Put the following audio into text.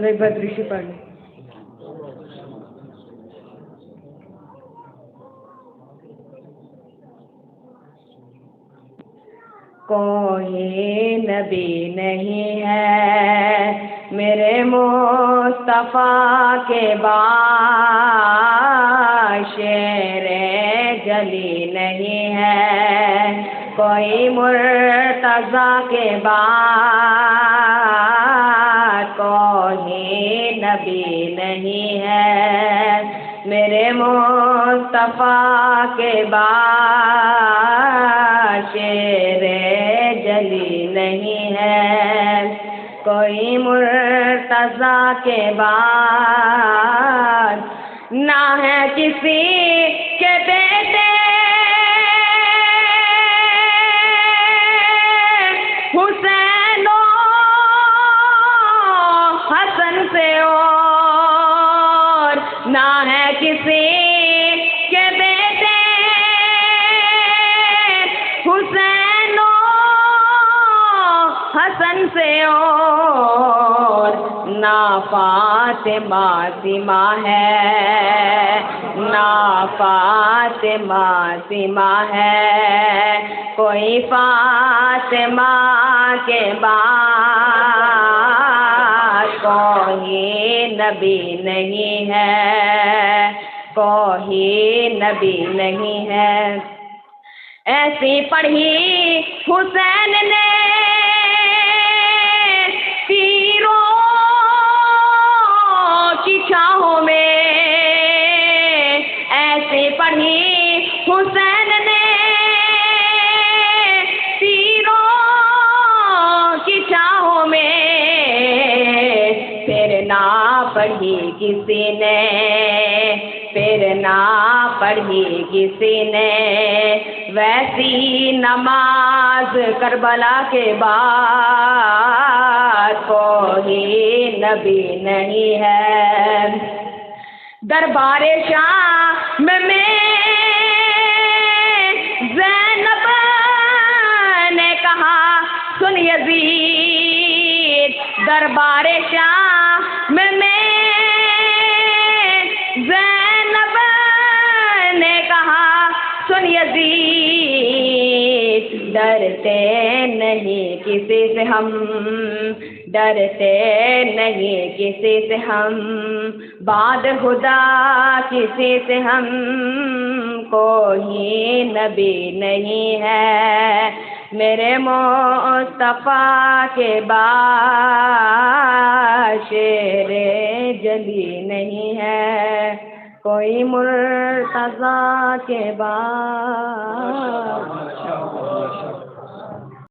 ایک بار دریشی پڑھ لیں. کوئی نبی نہیں ہے میرے مصطفیٰ کے بعد، شیر جلی نہیں ہے کوئی مرتضیٰ کے بعد، کوئی نبی نہیں ہے میرے مصطفیٰ کے بعد، شیر جلی نہیں ہے کوئی مرتضیٰ کے بعد، نہ ہے کسی کے بیٹے حسین و حسن سے اور، نہ ہے کسی کے بیٹے حسین و حسن سے اور، نہ فاطمہ سیما ہے نہ فاطمہ سیما ہے کوئی فاطمہ کے بعد، کوئی نبی نہیں ہے کوئی نبی نہیں ہے. ایسی پڑھی حسین نے تیروں کی چھاؤں میں، ایسی پڑھی حسین نے تیروں کی چھاؤں میں، پھر نہ پڑھی کسی نے پھر نہ پڑھی کسی نے ویسی نماز کربلا کے بعد، کوئی نبی نہیں ہے. دربار شاہ میں زینب نے کہا سن یزید، دربار شاہ میں زینب نے کہا سن یزید، ڈرتے نہیں کسی سے ہم ڈرتے نہیں کسی سے ہم، بعد خدا کسی سے ہم، کوئی نبی نہیں ہے میرے مصطفیٰ کے بعد، شیر جلی نہیں ہے کوئی مرتضیٰ کے بعد.